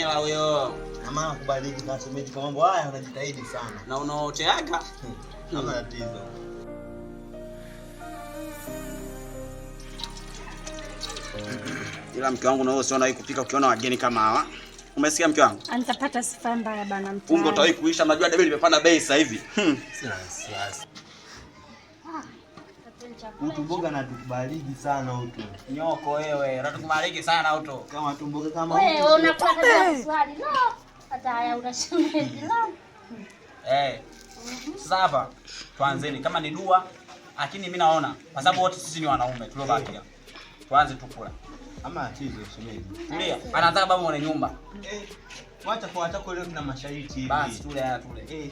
Huyo ama kubariki na shemeji kwa mambo haya unajitahidi sana. Na unaoteaga Kama tatizo. Ila mke wangu na wewe usiona hii kupika ukiona wageni kama hawa. Umesikia mke wangu? Anitapata sifa mbaya bana mtu. Ungo utawahi kuisha, najua debe limepanda bei sasa hivi. Sasa. Mtu mboga na tukubariki sana utu. Nyoko wewe, unatukubariki sana utu. Kama tumboga kama wewe unapata swali. No. Hata haya unashemeji la. Sasa hapa tuanzeni kama ni dua, lakini mimi naona kwa sababu wote sisi ni wanaume tuliobaki. Tuanze tu kula. Ama tatizo shemeji. Tulia. Anataka babu mwenye nyumba. Wacha kwa watako leo tuna mashariti hivi. Basi tule haya tule.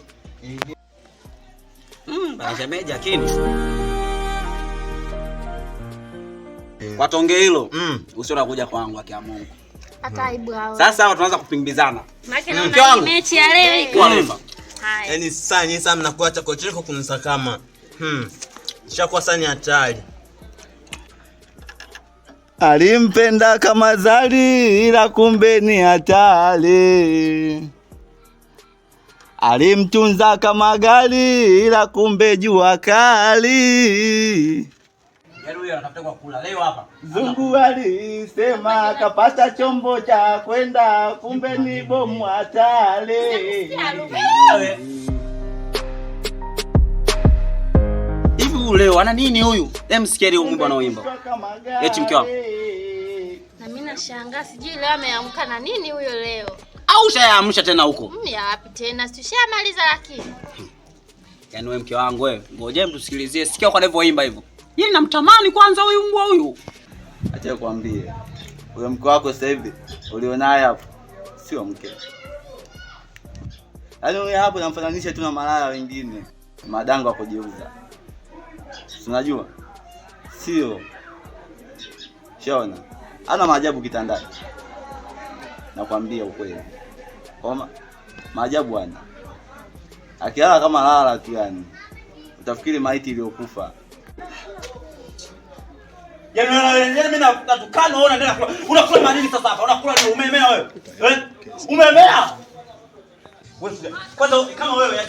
Bana shemeji lakini. Kwa tonge hilo, usiona kuja kwangu akia Mungu. Hata aibu hao. Sasa hapa tunaanza kupimbizana. Mke wangu mechi ya leo iko. Hai. Yaani sasa mnakuwa chakocheko kunisakama. Shakuwa sani hatari. Alimpenda kama zali ila kumbe ni hatari. Alimtunza kama gari ila kumbe jua kali. Yaani huyo anatafuta kwa kula leo hapa. Zungu alisema kapata chombo cha kwenda kumbe ni bomu hatari. Leo ana nini huyu? Msikieni huyu mbona anaoimba. Eti mke wangu. Na mimi nashangaa sijui leo ameamka na nini huyo leo. Au ushaamsha tena huko? Ya wapi tena? Tushamaliza lakini. Yaani wewe mke wangu wewe, ngoje mtusikilizie. Sikia kwa anavyoimba hivyo. Yeye namtamani kwanza huyu mbwa huyu. Acha nikwambie. Huyo mke wako sasa hivi ulionaye hapo sio mke. Yaani wewe hapo unamfananisha tu na malaya wengine. Madango kujiuza. Unajua? Sio. Shona. Ana maajabu kitandani. Nakwambia ukweli. Koma maajabu ana. Akilala kama lala tu yani. Utafikiri maiti iliyokufa. Yaani mimi natukana wewe unaendelea kula. Unakula nini sasa hapa? Unakula ni umemea wewe. Umemea? Wewe kwanza kama wewe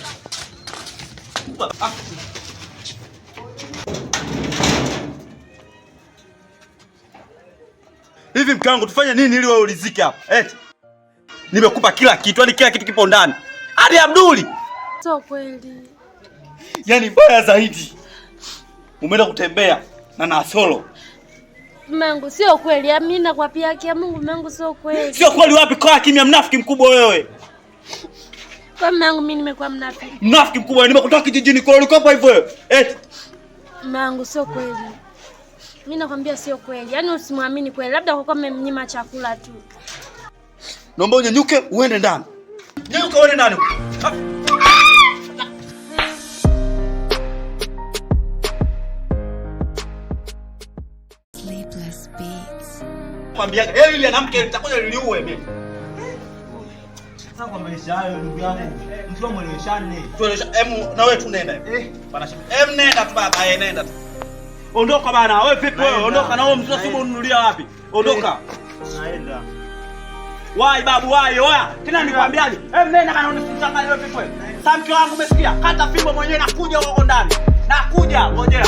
hivi mke wangu tufanye nini ili wewe ulizike hapa? Nimekupa kila kitu, yani kila kitu kipo ndani. Hadi Abduli. Sio kweli. Yaani baya zaidi. Umeenda kutembea na Nasolo. Mungu sio kweli. Amina kwa pia yake Mungu Mungu sio kweli. Sio kweli wapi? Kwa kimya, mnafiki mkubwa wewe. Kwa Mungu mimi nimekuwa mnafiki. Mnafiki mkubwa, nimekutoa kijijini kwa ulikopo hapa hivyo. Mungu sio kweli. Mimi nakwambia sio kweli. Yaani usimwamini kweli. Labda kwa kama mmnyima chakula tu. Naomba unyanyuke uende ndani. Nyanyuka uende ndani. Sleepless Beats. Mwambia ile mwanamke nitakuja niliue mimi. Sasa kwa maisha hayo ndugu yangu, mtu mweleweshane. Na wewe tu nenda. Bana nenda tu baba, nenda tu. Ondoka bana, wewe vipi wewe? Ondoka na wewe mzee simu ununulia wapi? Ondoka. Naenda. Wai babu wai, oya. Tena nikwambiaje? Nenda kana unisichanganye wewe vipi wewe? Samki wangu umesikia? Kata fimbo mwenyewe nakuja huko ndani. Nakuja, ngojea.